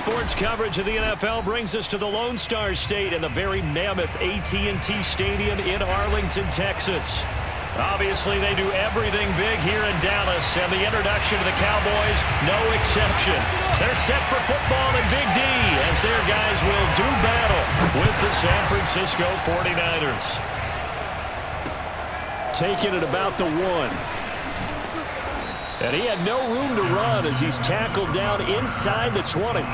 Sports coverage of the NFL brings us to the Lone Star State and the very mammoth AT&T Stadium in Arlington, Texas. Obviously, they do everything big here in Dallas, and the introduction to the Cowboys, no exception. They're set for football in Big D as their guys will do battle with the San Francisco 49ers. Taking it about the 1. And he had no room to run as he's tackled down inside the 20.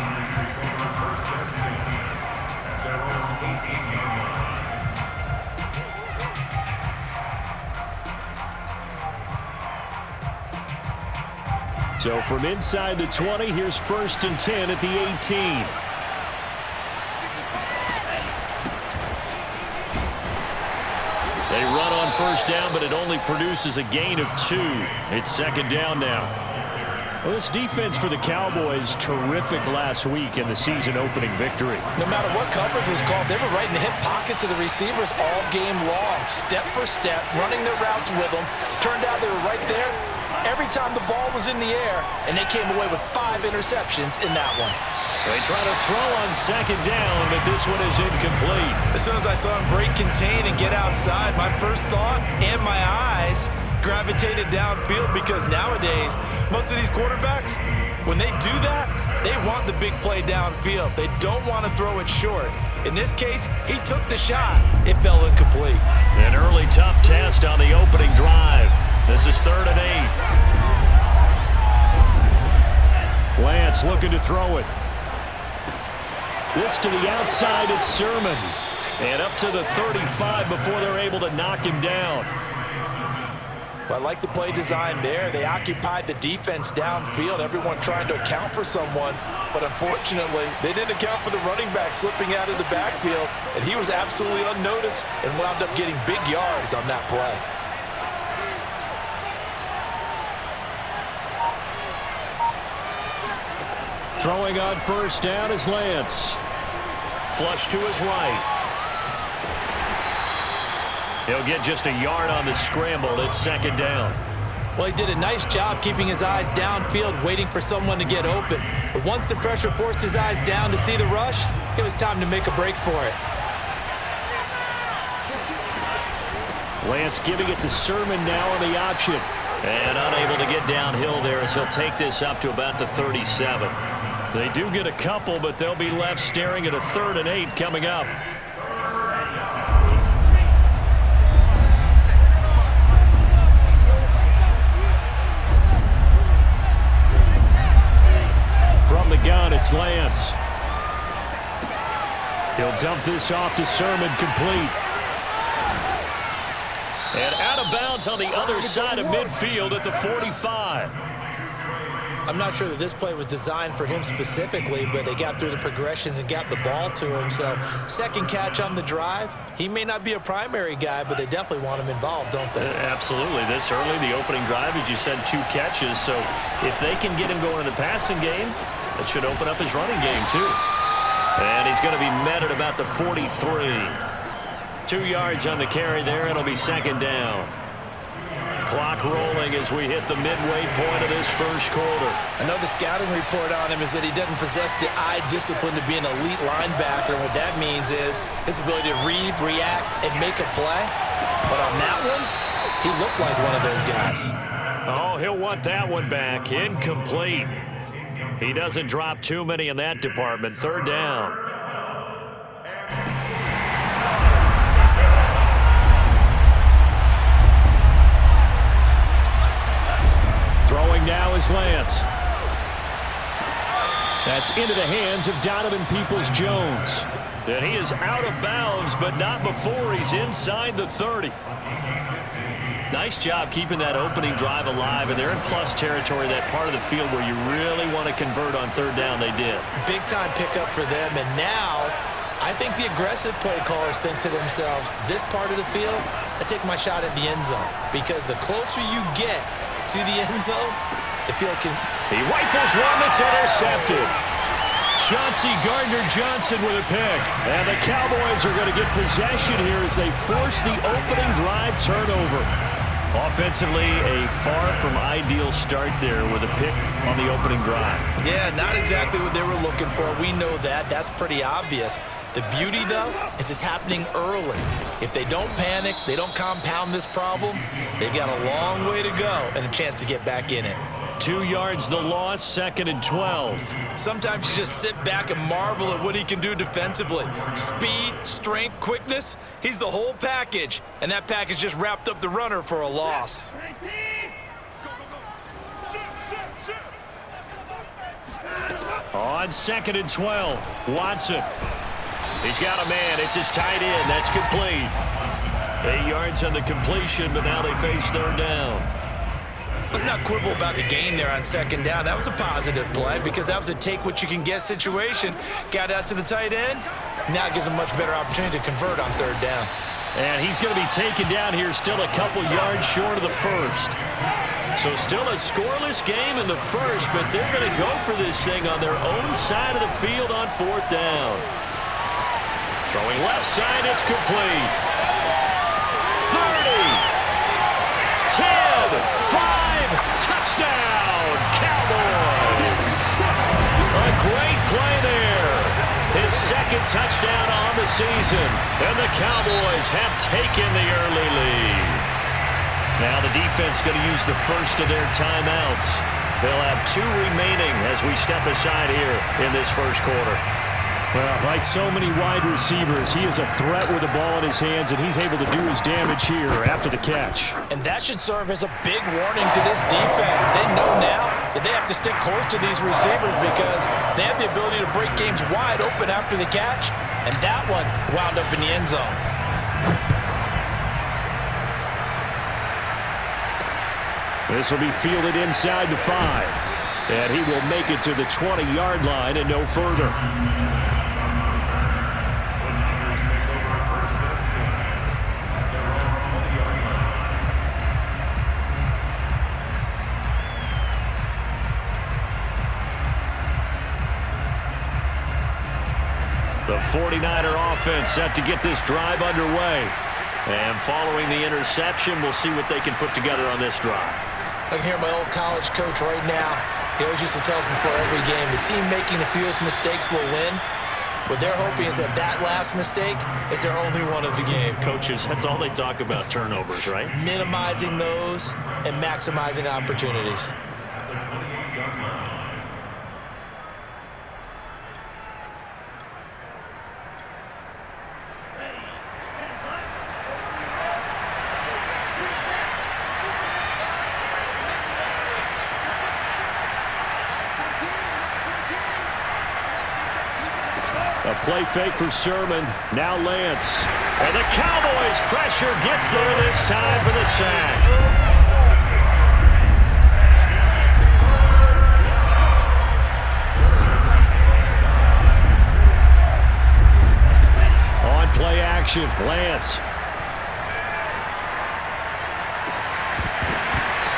So from inside the 20, here's 1st and 10 at the 18. They run on 1st down, but it only produces a gain of 2. It's 2nd down now. Well, this defense for the Cowboys, terrific last week in the season-opening victory. No matter what coverage was called, they were right in the hip pockets of the receivers all game long, step for step, running their routes with them. Turned out they were right there every time the ball was in the air, and they came away with 5 interceptions in that one. They try to throw on 2nd down, but this one is incomplete. As soon as I saw him break contain and get outside, my first thought and my eyes gravitated downfield, because nowadays, most of these quarterbacks, when they do that, they want the big play downfield. They don't want to throw it short. In this case, he took the shot. It fell incomplete. An early tough test on the opening drive. This is 3rd and 8. Lance looking to throw it. This to the outside, it's Sermon. And up to the 35 before they're able to knock him down. Well, I like the play design there. They occupied the defense downfield, everyone trying to account for someone. But unfortunately, they didn't account for the running back slipping out of the backfield. And he was absolutely unnoticed and wound up getting big yards on that play. Throwing on 1st down is Lance. Flush to his right. He'll get just a yard on the scramble. It's 2nd down. Well, he did a nice job keeping his eyes downfield, waiting for someone to get open. But once the pressure forced his eyes down to see the rush, it was time to make a break for it. Lance giving it to Sermon now on the option. And unable to get downhill there as he'll take this up to about the 37. They do get a couple, but they'll be left staring at a 3rd and 8 coming up. From the gun, it's Lance. He'll dump this off to Sermon, complete. And out of bounds on the other side of midfield at the 45. I'm not sure that this play was designed for him specifically, but they got through the progressions and got the ball to him. So 2nd catch on the drive. He may not be a primary guy, but they definitely want him involved, don't they? Absolutely. This early, the opening drive, as you said, 2 catches. So if they can get him going in the passing game, that should open up his running game too. And he's going to be met at about the 43. 2 yards on the carry there. It'll be 2nd down. Clock rolling as we hit the midway point of this 1st quarter. Another scouting report on him is that he doesn't possess the eye discipline to be an elite linebacker. And what that means is his ability to read, react, and make a play. But on that one, he looked like one of those guys. Oh, he'll want that one back. Incomplete. He doesn't drop too many in that department. 3rd down. Throwing now is Lance. That's into the hands of Donovan Peoples-Jones. And he is out of bounds, but not before he's inside the 30. Nice job keeping that opening drive alive, and they're in plus territory, that part of the field where you really want to convert on 3rd down. They did. Big-time pickup for them, and now I think the aggressive play callers think to themselves, this part of the field, I take my shot at the end zone, because the closer you get to the end zone, the field can... He rifles one that's intercepted. Chauncey Gardner-Johnson with a pick. And the Cowboys are going to get possession here as they force the opening drive turnover. Offensively, a far from ideal start there with a pick on the opening drive. Yeah, not exactly what they were looking for. We know that. That's pretty obvious. The beauty, though, is it's happening early. If they don't panic, they don't compound this problem, they've got a long way to go and a chance to get back in it. 2 yards the loss, 2nd and 12. Sometimes you just sit back and marvel at what he can do defensively. Speed, strength, quickness, he's the whole package. And that package just wrapped up the runner for a loss. On 2nd and 12, Watson. He's got a man. It's his tight end. That's complete. 8 yards on the completion, but now they face 3rd down. Let's not quibble about the gain there on 2nd down. That was a positive play because that was a take-what-you-can-get situation. Got out to the tight end. Now it gives him a much better opportunity to convert on 3rd down. And he's going to be taken down here still a couple yards short of the first. So still a scoreless game in the first, but they're going to go for this thing on their own side of the field on 4th down. Throwing left side, it's complete. 30, 10, 5, touchdown, Cowboys. A great play there. His 2nd touchdown on the season. And the Cowboys have taken the early lead. Now the defense going to use the first of their timeouts. They'll have 2 remaining as we step aside here in this first quarter. Well, like so many wide receivers, he is a threat with the ball in his hands, and he's able to do his damage here after the catch. And that should serve as a big warning to this defense. They know now that they have to stick close to these receivers because they have the ability to break games wide open after the catch, and that one wound up in the end zone. This will be fielded inside the 5, and he will make it to the 20-yard line and no further. The 49er offense set to get this drive underway. And following the interception, we'll see what they can put together on this drive. I can hear my old college coach right now. He always used to tell us before every game, the team making the fewest mistakes will win. What they're hoping is that that last mistake is their only one of the game. Coaches, that's all they talk about, turnovers, right? Minimizing those and maximizing opportunities. A play fake for Sermon. Now Lance. And the Cowboys' pressure gets there this time for the sack. On play action, Lance.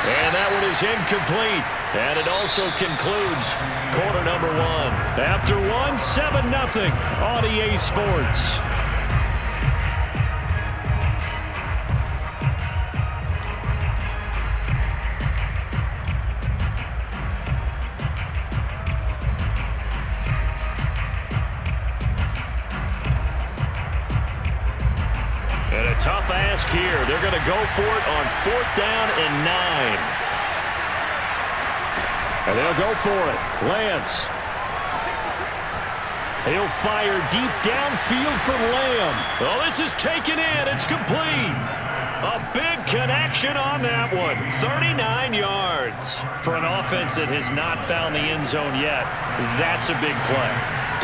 And that one is incomplete. And it also concludes quarter number 1. After 1, 7-0 on EA Sports. And a tough ask here. They're going to go for it on 4th down and 9. And they'll go for it. Lance. He'll fire deep downfield for Lamb. Oh, this is taken in. It's complete. A big connection on that one. 39 yards. For an offense that has not found the end zone yet, that's a big play.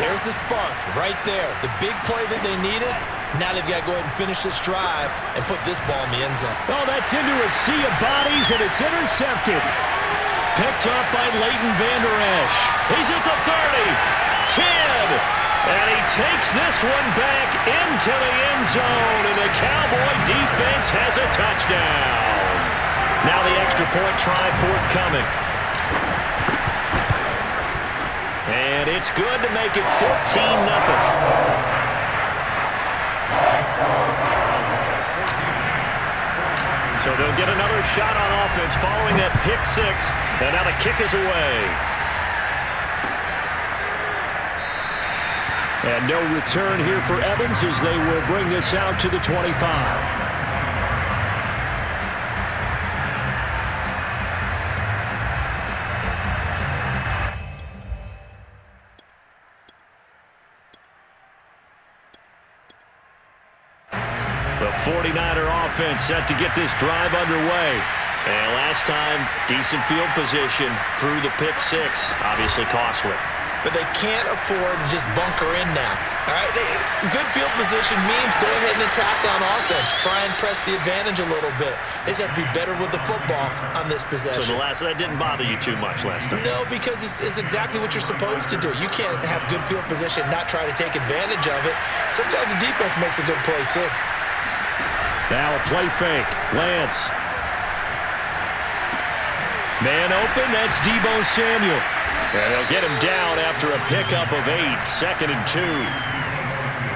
There's the spark right there. The big play that they needed. Now they've got to go ahead and finish this drive and put this ball in the end zone. Oh, that's into a sea of bodies, and it's intercepted. Picked up by Leighton Vander Esch. He's at the 30, 10, and he takes this one back into the end zone, and the Cowboy defense has a touchdown. Now the extra point try forthcoming. And it's good to make it 14-0. So they'll get another shot on offense following that pick six. And now the kick is away. And no return here for Evans as they will bring this out to the 25. The 49er offense set to get this drive underway. And last time, decent field position through the pick six. Obviously costly. But they can't afford to just bunker in now. All right, good field position means go ahead and attack on offense. Try and press the advantage a little bit. They just have to be better with the football on this possession. So that didn't bother you too much last time? No, because it's exactly what you're supposed to do. You can't have good field position and not try to take advantage of it. Sometimes the defense makes a good play too. Now a play fake. Lance. Man open, that's Deebo Samuel. And they'll get him down after a pickup of 8, 2nd and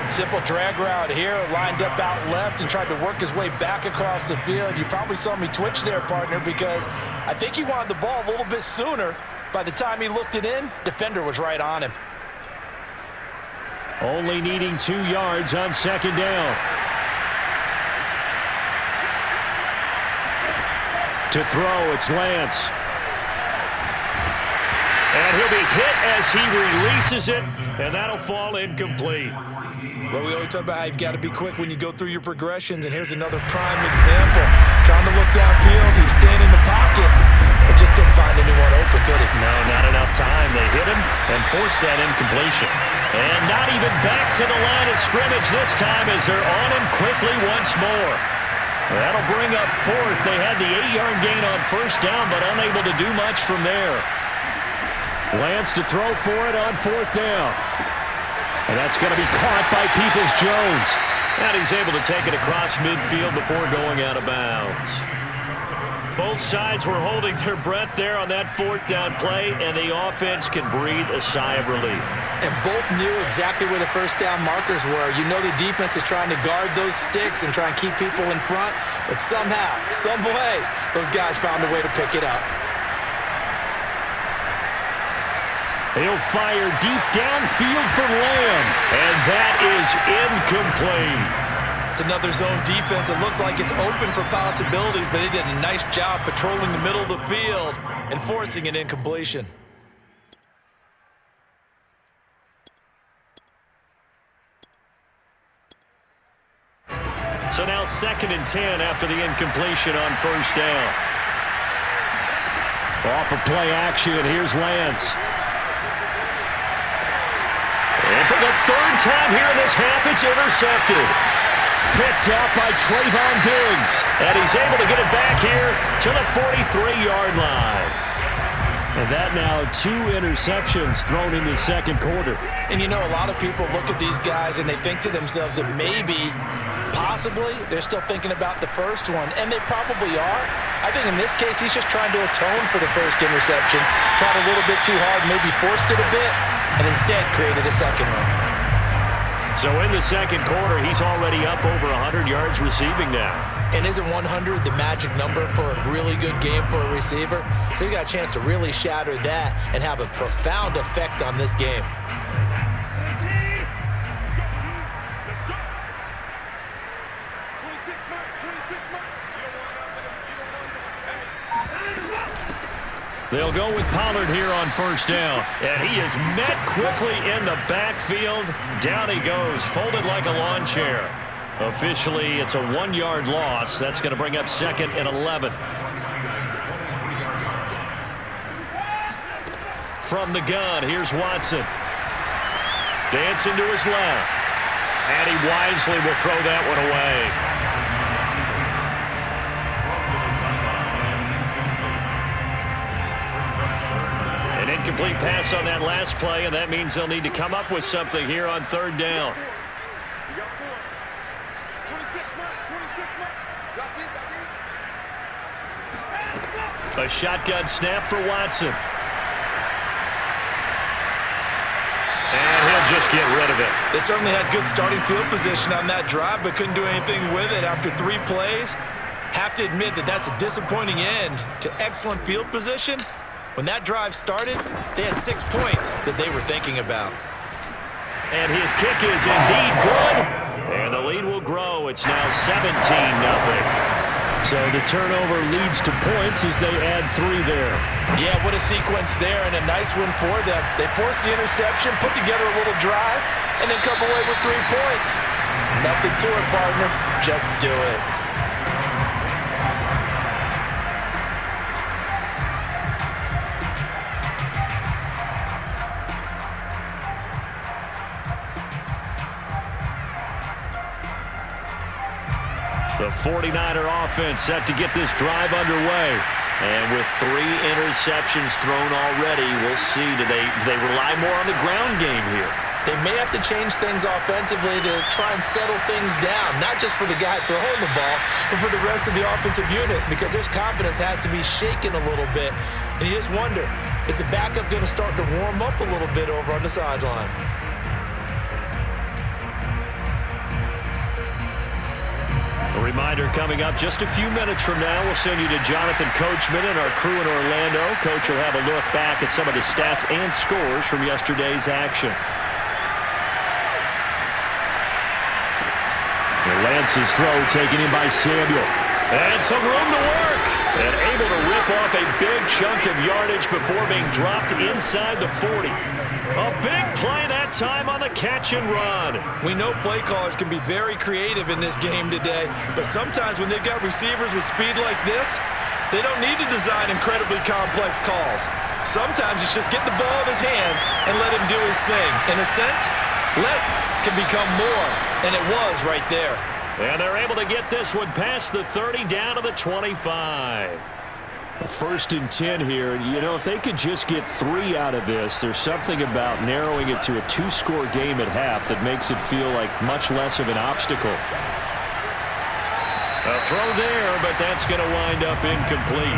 2. Simple drag route here, lined up out left and tried to work his way back across the field. You probably saw me twitch there, partner, because I think he wanted the ball a little bit sooner. By the time he looked it in, defender was right on him. Only needing 2 yards on 2nd down. To throw, it's Lance. And he'll be hit as he releases it, and that'll fall incomplete. Well, we always talk about how you've got to be quick when you go through your progressions, and here's another prime example. Trying to look downfield, he was staying in the pocket, but just couldn't find anyone open, could he? No, not enough time. They hit him and forced that incompletion. And not even back to the line of scrimmage this time as they're on him quickly once more. That'll bring up 4th. They had the 8-yard gain on 1st down, but unable to do much from there. Lance to throw for it on 4th down. And that's going to be caught by Peoples-Jones. And he's able to take it across midfield before going out of bounds. Both sides were holding their breath there on that 4th down play, and the offense can breathe a sigh of relief. And both knew exactly where the 1st down markers were. You know the defense is trying to guard those sticks and try and keep people in front, but somehow, some way, those guys found a way to pick it up. He'll fire deep downfield for Lamb, and that is incomplete. It's another zone defense. It looks like it's open for possibilities, but they did a nice job patrolling the middle of the field and forcing an incompletion. So now 2nd and 10 after the incompletion on 1st down. Off of play action, here's Lance. And for the 3rd time here in this half, it's intercepted. Picked up by Trayvon Diggs. And he's able to get it back here to the 43-yard line. And that now 2 interceptions thrown in the 2nd quarter. And you know, a lot of people look at these guys and they think to themselves that maybe, possibly, they're still thinking about the first one. And they probably are. I think in this case, he's just trying to atone for the 1st interception. Tried a little bit too hard, maybe forced it a bit, and instead created a 2nd one. So in the 2nd quarter, he's already up over 100 yards receiving now. And isn't 100 the magic number for a really good game for a receiver? So he got a chance to really shatter that and have a profound effect on this game. They'll go with Pollard here on 1st down. And he is met quickly in the backfield. Down he goes, folded like a lawn chair. Officially, it's a 1-yard loss. That's going to bring up 2nd and 11. From the gun, here's Watson. Dancing to his left. And he wisely will throw that one away. Incomplete pass on that last play, and that means they'll need to come up with something here on 3rd down. A shotgun snap for Watson. And he'll just get rid of it. They certainly had good starting field position on that drive, but couldn't do anything with it after 3 plays. Have to admit that that's a disappointing end to excellent field position. When that drive started, they had 6 points that they were thinking about. And his kick is indeed good. And the lead will grow. It's now 17-0. So the turnover leads to points as they add 3 there. Yeah, what a sequence there, and a nice one for them. They forced the interception, put together a little drive, and then come away with 3 points. Nothing to it, partner. Just do it. The 49er offense set to get this drive underway. And with 3 interceptions thrown already, we'll see. Do they rely more on the ground game here? They may have to change things offensively to try and settle things down, not just for the guy throwing the ball, but for the rest of the offensive unit, because their confidence has to be shaken a little bit. And you just wonder, is the backup going to start to warm up a little bit over on the sideline? A reminder coming up just a few minutes from now. We'll send you to Jonathan Coachman and our crew in Orlando. Coach will have a look back at some of the stats and scores from yesterday's action. Lance's throw taken in by Samuel. And some room to work. And able to rip off a big chunk of yardage before being dropped inside the 40. A big play that time on the catch and run. We know play callers can be very creative in this game today, but sometimes when they've got receivers with speed like this, they don't need to design incredibly complex calls. Sometimes it's just get the ball in his hands and let him do his thing. In a sense, less can become more, and it was right there. And they're able to get this one past the 30 down to the 25. 1st and 10 here. You know, if they could just get 3 out of this, there's something about narrowing it to a 2-score game at half that makes it feel like much less of an obstacle. A throw there, but that's going to wind up incomplete.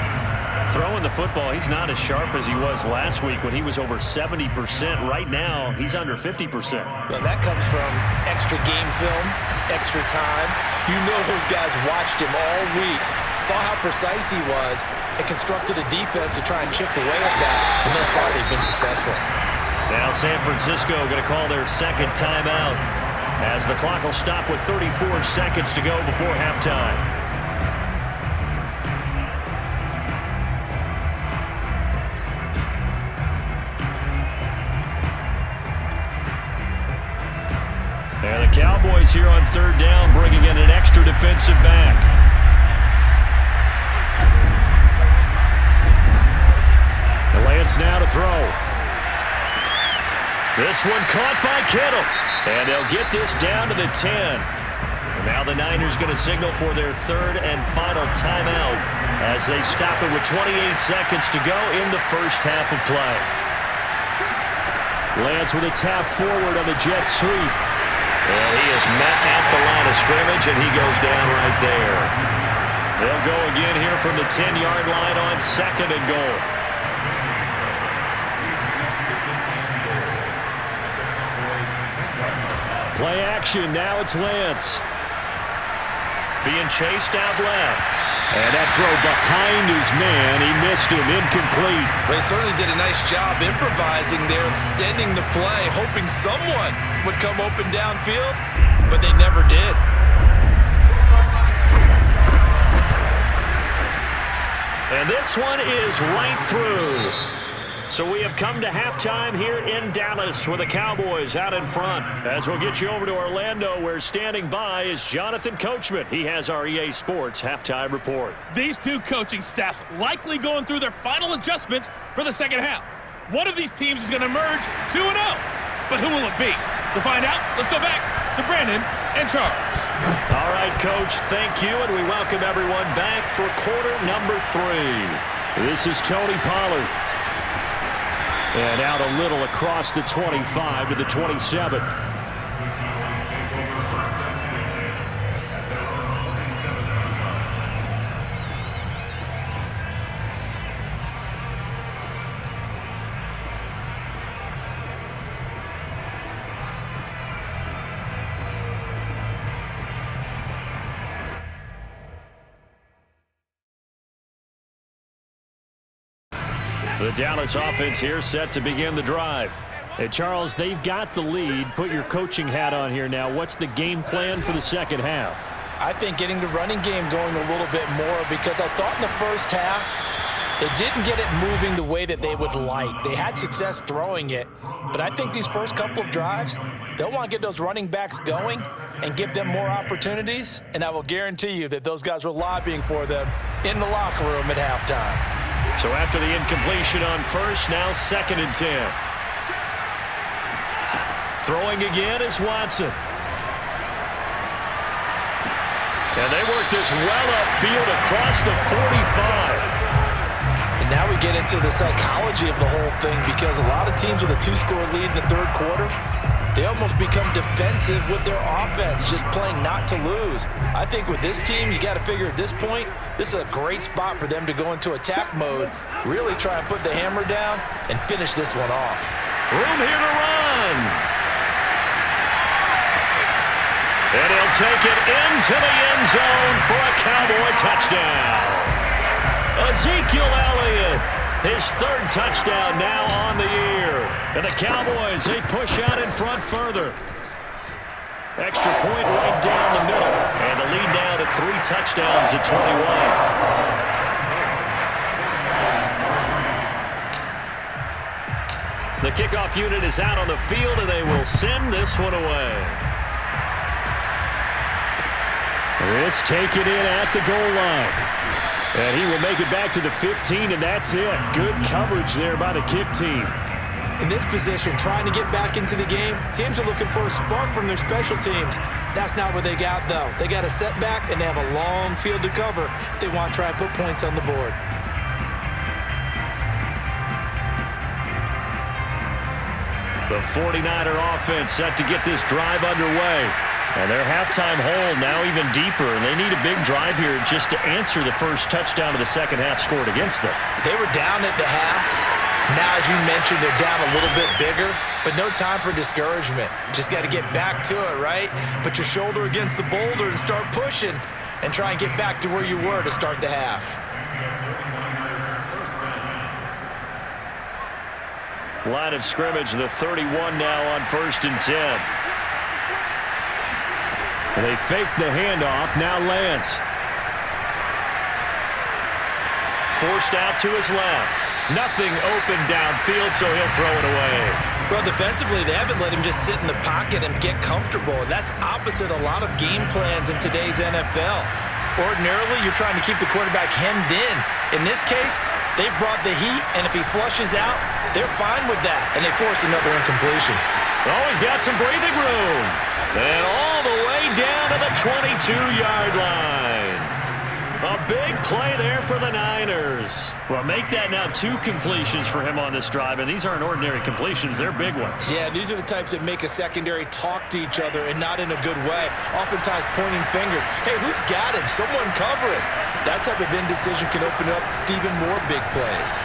Throwing the football, he's not as sharp as he was last week when he was over 70%. Right now, he's under 50%. Well, that comes from extra game film, extra time. You know those guys watched him all week, saw how precise he was, and constructed a defense to try and chip away at that. And thus far, they've been successful. Now San Francisco going to call their second timeout as the clock will stop with 34 seconds to go before halftime. And the Cowboys here on 3rd down, bringing in an extra defensive back. Lance now to throw. This one caught by Kittle. And they'll get this down to the 10. And now the Niners going to signal for their 3rd and final timeout as they stop it with 28 seconds to go in the first half of play. Lance with a tap forward on the jet sweep. And he is met at the line of scrimmage, and he goes down right there. They'll go again here from the 10-yard line on 2nd and goal. Play action, now it's Lance. Being chased out left. And that throw behind his man, he missed him, incomplete. They certainly did a nice job improvising there, extending the play, hoping someone would come open downfield, but they never did. And this one is right through. So we have come to halftime here in Dallas with the Cowboys out in front. As we'll get you over to Orlando, where standing by is Jonathan Coachman. He has our EA Sports halftime report. These two coaching staffs likely going through their final adjustments for the second half. One of these teams is going to emerge 2-0. But who will it be? To find out, let's go back to Brandon and Charles. All right, Coach, thank you, and we welcome everyone back for quarter number 3. This is Tony Pollard. And out a little across the 25 to the 27. The Dallas offense here set to begin the drive. Hey, Charles, they've got the lead. Put your coaching hat on here now. What's the game plan for the second half? I think getting the running game going a little bit more, because I thought in the first half they didn't get it moving the way that they would like. They had success throwing it, but I think these first couple of drives, they'll want to get those running backs going and give them more opportunities, and I will guarantee you that those guys were lobbying for them in the locker room at halftime. So after the incompletion on first, now 2nd and 10. Throwing again is Watson. And they work this well upfield across the 45. And now we get into the psychology of the whole thing, because a lot of teams with a 2-score lead in the third quarter, they almost become defensive with their offense, just playing not to lose. I think with this team, you got to figure at this point, this is a great spot for them to go into attack mode, really try and put the hammer down and finish this one off. Room here to run. And he'll take it into the end zone for a Cowboy touchdown. Ezekiel Elliott, his 3rd touchdown now on the year. And the Cowboys, they push out in front further. Extra point right down the middle. And the lead now to 3 touchdowns at 21. The kickoff unit is out on the field, and they will send this one away. This taken in at the goal line. And he will make it back to the 15, and that's it. Good coverage there by the kick team. In this position, trying to get back into the game, teams are looking for a spark from their special teams. That's not what they got, though. They got a setback, and they have a long field to cover if they want to try and put points on the board. The 49er offense set to get this drive underway. And their halftime hole now even deeper, and they need a big drive here just to answer the first touchdown of the second half scored against them. They were down at the half. Now, as you mentioned, they're down a little bit bigger, but no time for discouragement. Just got to get back to it, right? Put your shoulder against the boulder and start pushing and try and get back to where you were to start the half. Line of scrimmage, the 31 now on 1st and 10. They fake the handoff. Now Lance. Forced out to his left. Nothing open downfield, so he'll throw it away. Well, defensively, they haven't let him just sit in the pocket and get comfortable, and that's opposite a lot of game plans in today's NFL. Ordinarily, you're trying to keep the quarterback hemmed in. In this case, they brought the heat, and if he flushes out, they're fine with that, and they force another incompletion. Always got some breathing room. And all the way down to the 22-yard line. A big play there for the Niners. Well, make that now 2 completions for him on this drive, and these aren't ordinary completions. They're big ones. Yeah, these are the types that make a secondary talk to each other, and not in a good way. Oftentimes pointing fingers. Hey, who's got him? Someone cover it. That type of indecision can open up to even more big plays.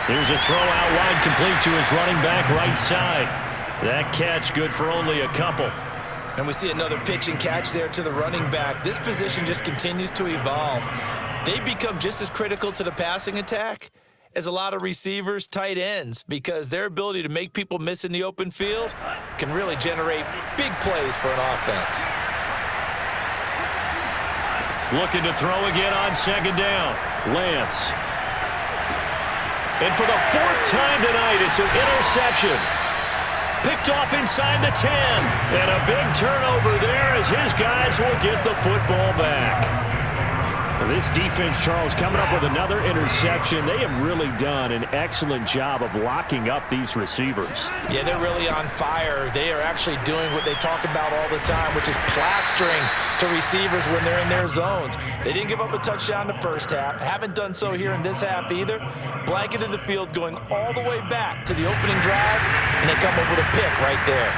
Here's a throw out wide, complete to his running back right side. That catch good for only a couple. And we see another pitch and catch there to the running back. This position just continues to evolve. They become just as critical to the passing attack as a lot of receivers, tight ends, because their ability to make people miss in the open field can really generate big plays for an offense. Looking to throw again on 2nd down. Lance. And for the 4th time tonight, it's an interception. Picked off inside the 10. And a big turnover there as his guys will get the football back. This defense, Charles, coming up with another interception. They have really done an excellent job of locking up these receivers. Yeah, they're really on fire. They are actually doing what they talk about all the time, which is plastering to receivers when they're in their zones. They didn't give up a touchdown in the first half. Haven't done so here in this half either. Blanketed the field going all the way back to the opening drive, and they come up with a pick right there.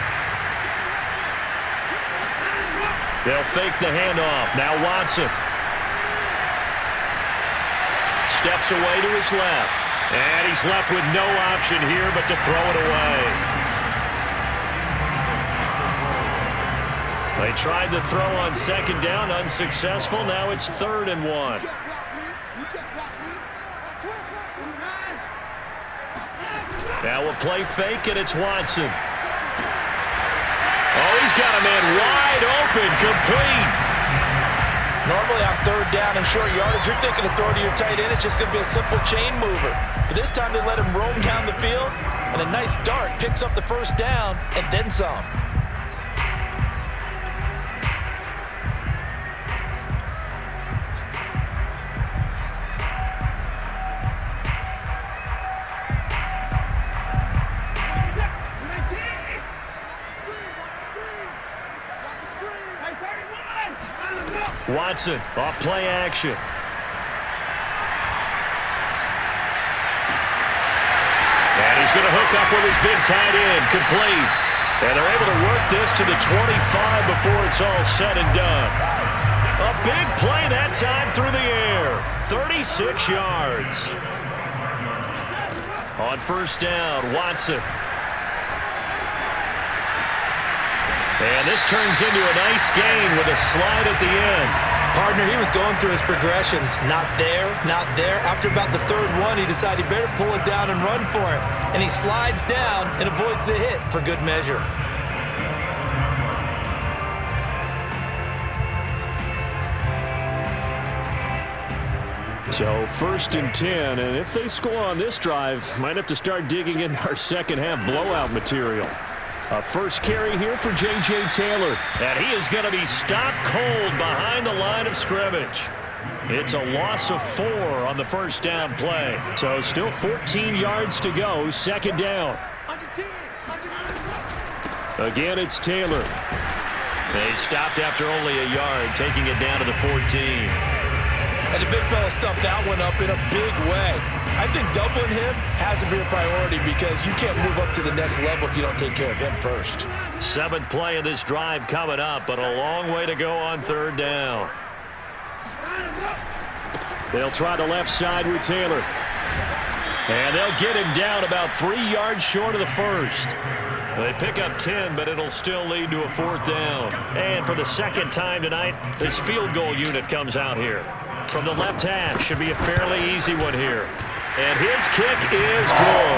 They'll fake the handoff. Now Watson. Steps away to his left. And he's left with no option here but to throw it away. They tried to throw on 2nd down, unsuccessful. Now it's 3rd and 1. Now we'll play fake, and it's Watson. Oh, he's got a man wide open, complete. Normally on third down and short yardage, you're thinking of throw to your tight end. It's just going to be a simple chain mover. But this time they let him roam down the field, and a nice dart picks up the first down and then some. Watson off play action. And he's going to hook up with his big tight end, complete. And they're able to work this to the 25 before it's all said and done. A big play that time through the air. 36 yards. On first down, Watson. And this turns into a nice gain with a slide at the end. Partner, he was going through his progressions. Not there, not there. After about the third one, he decided he better pull it down and run for it. And he slides down and avoids the hit for good measure. So first and 10, and if they score on this drive, might have to start digging in our second half blowout material. A first carry here for J.J. Taylor. And he is going to be stopped cold behind the line of scrimmage. It's a loss of 4 on the first down play. So still 14 yards to go, second down. Again, it's Taylor. They stopped after only a yard, taking it down to the 14. And the big fella stuffed that one up in a big way. I think doubling him has to be a priority because you can't move up to the next level if you don't take care of him first. 7th play of this drive coming up, but a long way to go on third down. They'll try the left side with Taylor. And they'll get him down about 3 yards short of the first. They pick up 10, but it'll still lead to a 4th down. And for the second time tonight, this field goal unit comes out here. From the left hash, should be a fairly easy one here. And his kick is good.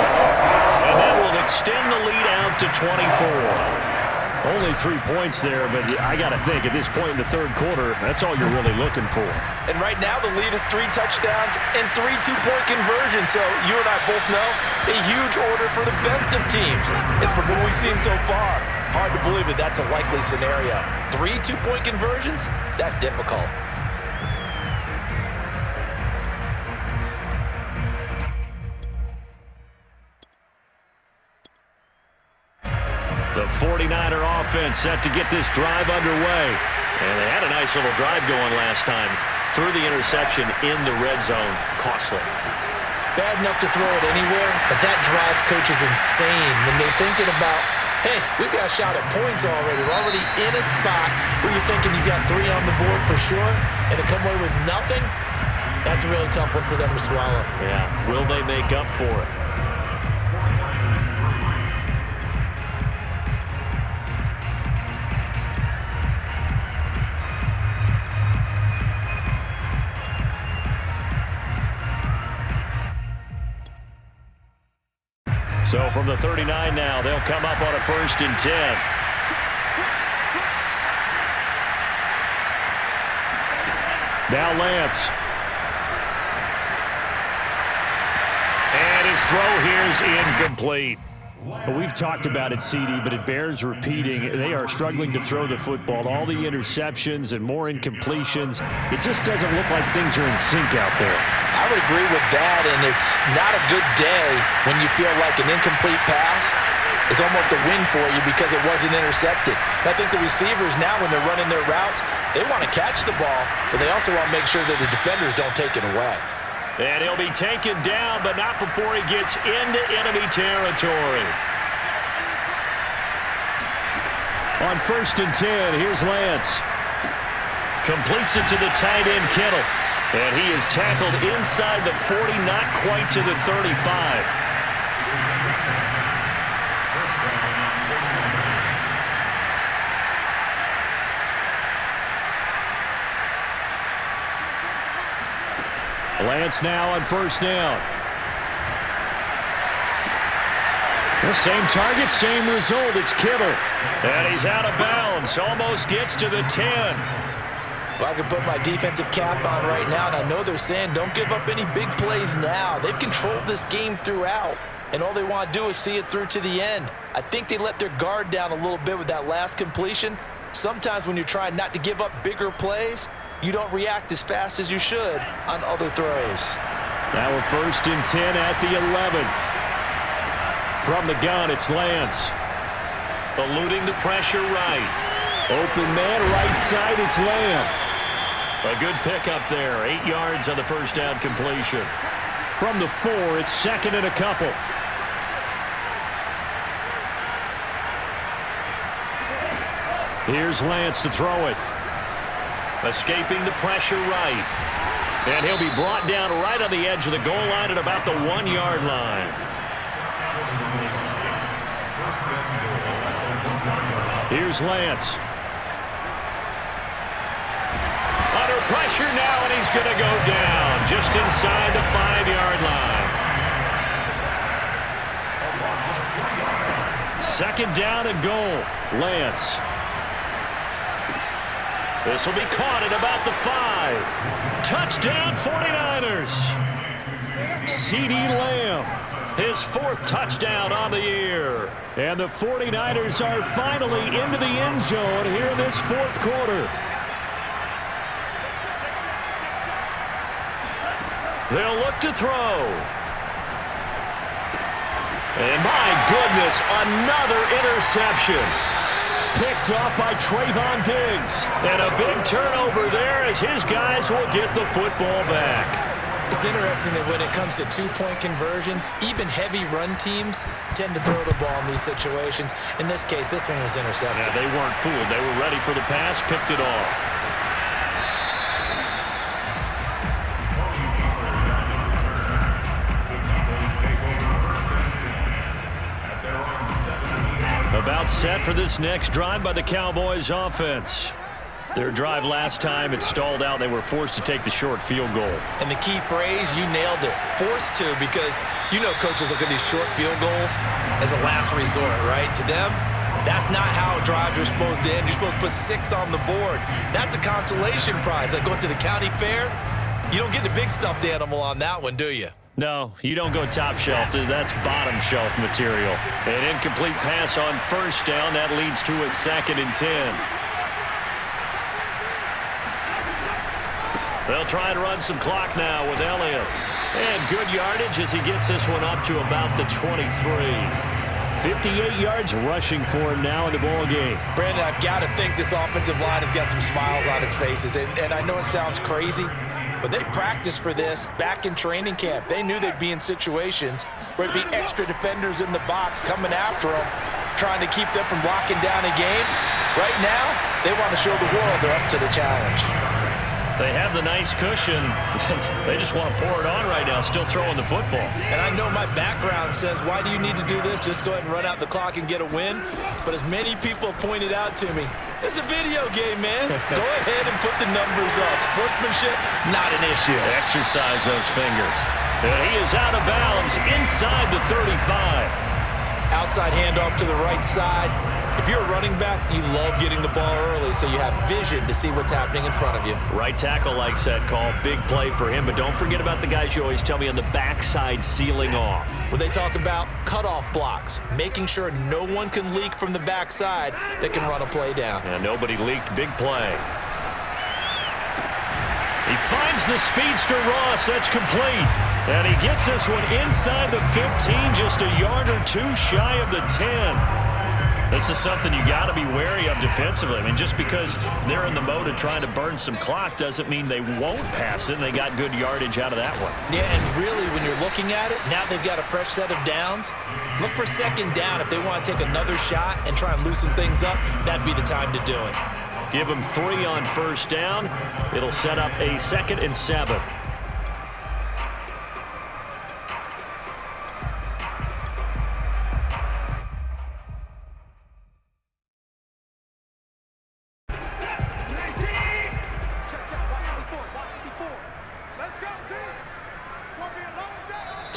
And that will extend the lead out to 24. Only 3 points there, but I got to think at this point in the third quarter, that's all you're really looking for. And right now the lead is 3 touchdowns and 3 two-point conversions. So you and I both know a huge order for the best of teams. And from what we've seen so far, hard to believe that that's a likely scenario. 3 two-point conversions? That's difficult. The 49er offense set to get this drive underway. And they had a nice little drive going last time. Threw the interception in the red zone. Costly. Bad enough to throw it anywhere, but that drives coaches insane when they're thinking about, hey, we've got a shot at points already. We're already in a spot where you're thinking you got 3 on the board for sure, and to come away with nothing, that's a really tough one for them to swallow. Yeah, will they make up for it? So from the 39 now, they'll come up on a 1st and 10. Now Lance. And his throw here is incomplete. We've talked about it, CD, but it bears repeating. They are struggling to throw the football. All the interceptions and more incompletions. It just doesn't look like things are in sync out there. I would agree with that, and it's not a good day when you feel like an incomplete pass is almost a win for you because it wasn't intercepted. And I think the receivers now, when they're running their routes, they want to catch the ball, but they also want to make sure that the defenders don't take it away. And he'll be taken down, but not before he gets into enemy territory. On 1st and 10, here's Lance. Completes it to the tight end, Kittle. And he is tackled inside the 40, not quite to the 35. Lance now on 1st down. The same target, same result. It's Kittle. And he's out of bounds. Almost gets to the 10. Well, I can put my defensive cap on right now, and I know they're saying don't give up any big plays now. They've controlled this game throughout, and all they want to do is see it through to the end. I think they let their guard down a little bit with that last completion. Sometimes when you're trying not to give up bigger plays, you don't react as fast as you should on other throws. Now we're 1st and 10 at the 11. From the gun, it's Lance. Eluding the pressure right. Open man, right side, it's Lamb. A good pickup there. 8 yards on the first down completion. From the 4, it's 2nd and a couple. Here's Lance to throw it. Escaping the pressure right. And he'll be brought down right on the edge of the goal line at about the 1-yard line. Here's Lance. Under pressure now, and he's going to go down just inside the 5-yard line. 2nd down and goal. Lance. This will be caught at about the 5. Touchdown 49ers. CeeDee Lamb. His 4th touchdown on the year. And the 49ers are finally into the end zone here in this 4th quarter. They'll look to throw. And my goodness, another interception. Picked off by Trayvon Diggs. And a big turnover there as his guys will get the football back. It's interesting that when it comes to two-point conversions, even heavy run teams tend to throw the ball in these situations. In this case, this one was intercepted. Yeah, they weren't fooled. They were ready for the pass, picked it off. About set for this next drive by the Cowboys offense. Their drive last time, it stalled out. They were forced to take the short field goal. And the key phrase, you nailed it. Forced to, because you know coaches look at these short field goals as a last resort, right? To them, that's not how drives are supposed to end. You're supposed to put 6 on the board. That's a consolation prize. Like going to the county fair, you don't get the big stuffed animal on that one, do you? No, you don't go top shelf. That's bottom shelf material. An incomplete pass on 1st down. That leads to a 2nd and 10. They'll try and run some clock now with Elliott. And good yardage as he gets this one up to about the 23. 58 yards rushing for him now in the ball game. Brandon, I've got to think this offensive line has got some smiles on its faces. And I know it sounds crazy, but they practiced for this back in training camp. They knew they'd be in situations where it'd be extra defenders in the box coming after them, trying to keep them from locking down a game. Right now, they want to show the world they're up to the challenge. They have the nice cushion. They just want to pour it on right now, still throwing the football. And I know my background says, why do you need to do this? Just go ahead and run out the clock and get a win. But as many people pointed out to me, it's a video game, man. Go ahead and put the numbers up. Sportsmanship, not an issue. Exercise those fingers. And he is out of bounds inside the 35. Outside handoff to the right side. If you're a running back, you love getting the ball early so you have vision to see what's happening in front of you. Right tackle likes that call. Big play for him, but don't forget about the guys you always tell me on the backside sealing off. Where they talk about cutoff blocks, making sure no one can leak from the backside that can run a play down. And nobody leaked. Big play. He finds the speedster Ross. That's complete. And he gets this one inside the 15, just a yard or 2 shy of the 10. This is something you got to be wary of defensively. I mean, just because they're in the mode of trying to burn some clock doesn't mean they won't pass it. And they got good yardage out of that one. Yeah, and really, when you're looking at it, now they've got a fresh set of downs. Look for 2nd down. If they want to take another shot and try and loosen things up, that'd be the time to do it. Give them 3 on 1st down. It'll set up a 2nd and 7.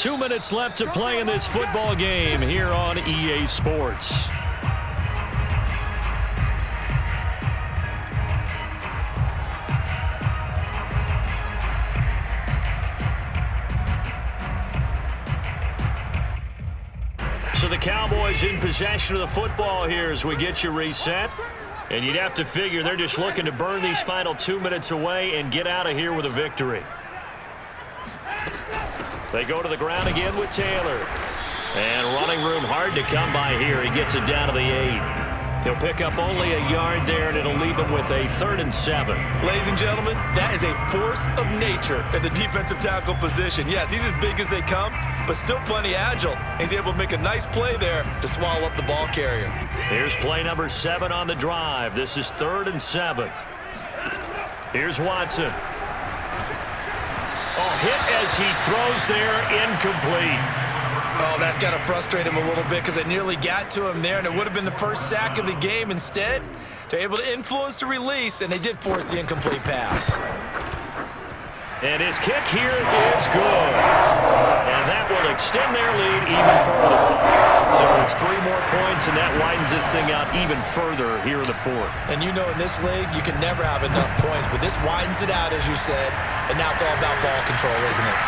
2 minutes left to play in this football game here on EA Sports. So the Cowboys in possession of the football here as we get you reset. And you'd have to figure they're just looking to burn these final 2 minutes away and get out of here with a victory. They go to the ground again with Taylor. And running room hard to come by here. He gets it down to the 8. He'll pick up only a yard there, and it'll leave him with a 3rd and 7. Ladies and gentlemen, that is a force of nature at the defensive tackle position. Yes, he's as big as they come, but still plenty agile. He's able to make a nice play there to swallow up the ball carrier. Here's play number 7 on the drive. This is 3rd and 7. Here's Watson. Oh, hit as he throws there, incomplete. Oh, that's got to frustrate him a little bit because they nearly got to him there, and it would have been the first sack of the game. Instead, they're able to influence the release, and they did force the incomplete pass. And his kick here is good. And that will extend their lead even further. So it's 3 more points, and that widens this thing out even further here in the 4th. And you know in this league, you can never have enough points, but this widens it out, as you said, and now it's all about ball control, isn't it?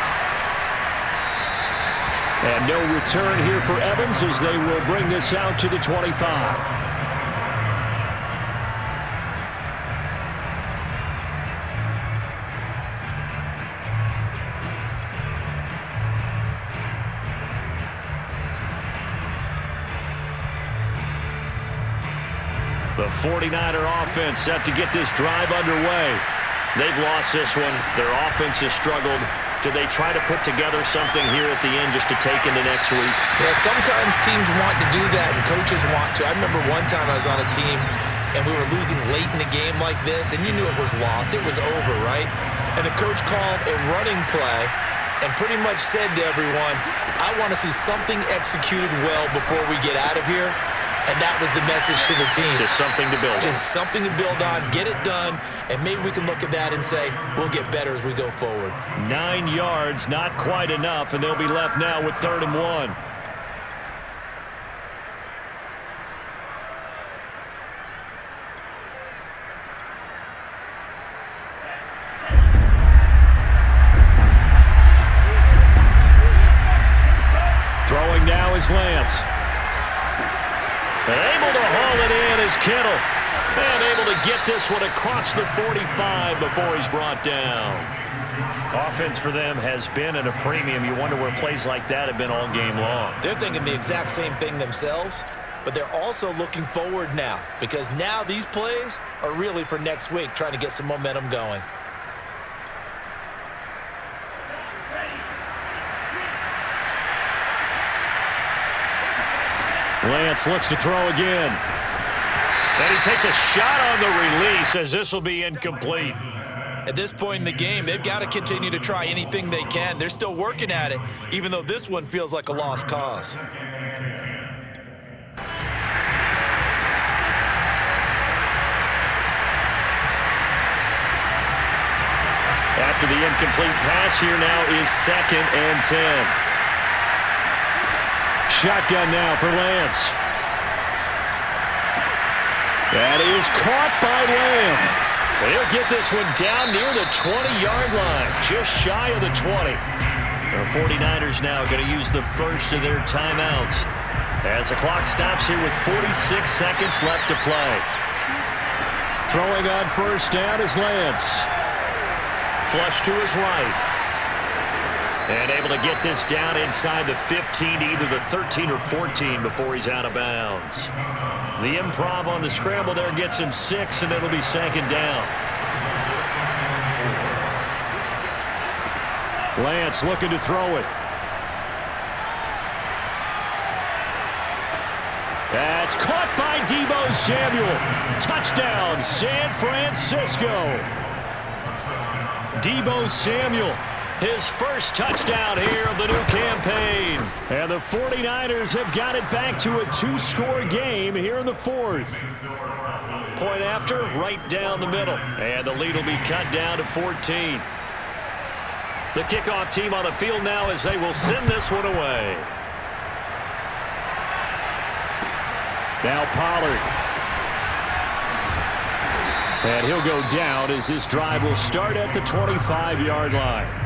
And no return here for Evans as they will bring this out to the 25. The 49er offense set to get this drive underway. They've lost this one. Their offense has struggled. Do they try to put together something here at the end just to take into next week? Yeah, sometimes teams want to do that and coaches want to. I remember one time I was on a team and we were losing late in the game like this, and you knew it was lost. It was over, right? And the coach called a running play and pretty much said to everyone, I want to see something executed well before we get out of here. And that was the message to the team. Just something to build on. Just something to build on, get it done, and maybe we can look at that and say, we'll get better as we go forward. 9 yards, not quite enough, and they'll be left now with 3rd and 1. Throwing now is Lance. And able to haul it in is Kittle. And able to get this one across the 45 before he's brought down. Offense for them has been at a premium. You wonder where plays like that have been all game long. They're thinking the exact same thing themselves, but they're also looking forward now because now these plays are really for next week, trying to get some momentum going. Lance looks to throw again. And he takes a shot on the release as this will be incomplete. At this point in the game, they've got to continue to try anything they can. They're still working at it, even though this one feels like a lost cause. After the incomplete pass, here now is 2nd and 10. Shotgun now for Lance. That is caught by Lamb. They'll get this one down near the 20-yard line, just shy of the 20. The 49ers now going to use the first of their timeouts as the clock stops here with 46 seconds left to play. Throwing on first down is Lance. Flush to his right. And able to get this down inside the 15 to either the 13 or 14 before he's out of bounds. The improv on the scramble there gets him 6, and it'll be 2nd down. Lance looking to throw it. That's caught by Deebo Samuel. Touchdown, San Francisco. Deebo Samuel. His first touchdown here of the new campaign. And the 49ers have got it back to a 2-score game here in the 4th. Point after, right down the middle. And the lead will be cut down to 14. The kickoff team on the field now as they will send this one away. Now Pollard. And he'll go down as this drive will start at the 25-yard line.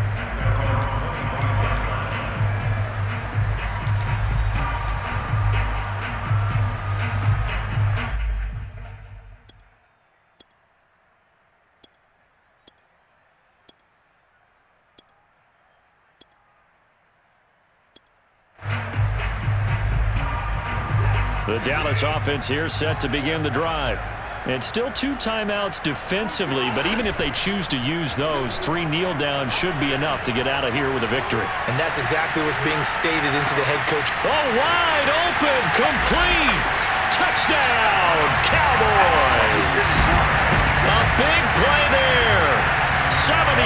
The Dallas offense here set to begin the drive. And still 2 timeouts defensively, but even if they choose to use those, 3 kneel downs should be enough to get out of here with a victory. And that's exactly what's being stated into the head coach. Oh, wide open, complete, touchdown, Cowboys. A big play there, 75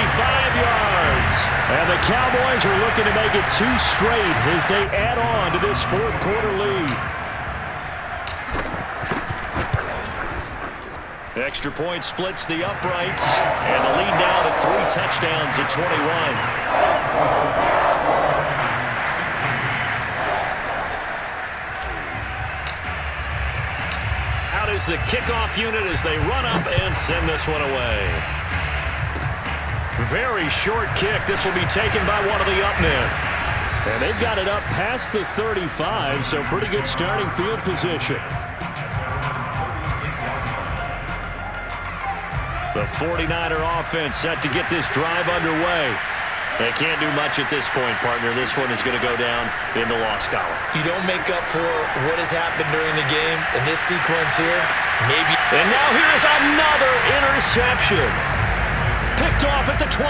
yards. And the Cowboys are looking to make it 2 straight as they add on to this fourth quarter lead. Extra point splits the uprights, and the lead now to 3 touchdowns at 21. Out is the kickoff unit as they run up and send this one away. Very short kick. This will be taken by one of the up men. And they've got it up past the 35, so pretty good starting field position. The 49er offense set to get this drive underway. They can't do much at this point, partner. This one is going to go down in the loss column. You don't make up for what has happened during the game in this sequence here. Maybe. And now here's another interception. Picked off at the 28.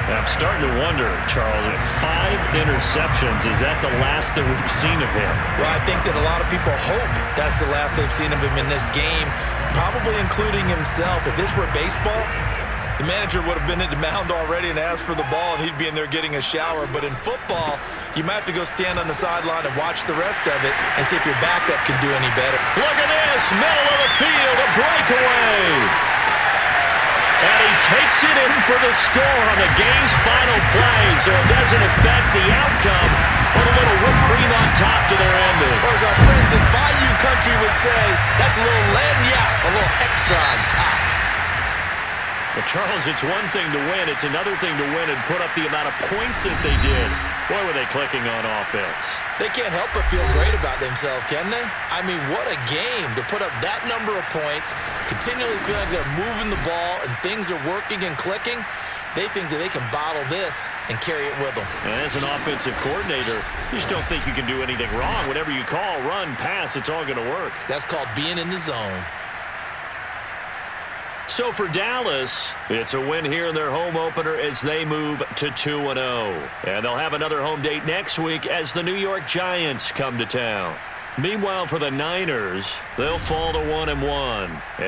I'm starting to wonder, Charles, if 5 interceptions, is that the last that we've seen of him? Well, I think that a lot of people hope that's the last they've seen of him in this game, probably including himself. If this were baseball, the manager would have been at the mound already and asked for the ball, and he'd be in there getting a shower. But in football, you might have to go stand on the sideline and watch the rest of it and see if your backup can do any better. Look at this, middle of the field, a breakaway. And he takes it in for the score on the game's final play, so it doesn't affect the outcome, but a little whipped cream on top to their ending. Or as our friends in Bayou Country would say, that's a little lagniappe, a little extra on top. Well, Charles, it's one thing to win. It's another thing to win and put up the amount of points that they did. Boy, were they clicking on offense. They can't help but feel great about themselves, can they? I mean, what a game to put up that number of points, continually feel like they're moving the ball and things are working and clicking. They think that they can bottle this and carry it with them. And as an offensive coordinator, you just don't think you can do anything wrong. Whatever you call, run, pass, it's all going to work. That's called being in the zone. So for Dallas, it's a win here in their home opener as they move to 2-0. And they'll have another home date next week as the New York Giants come to town. Meanwhile, for the Niners, they'll fall to 1-1. And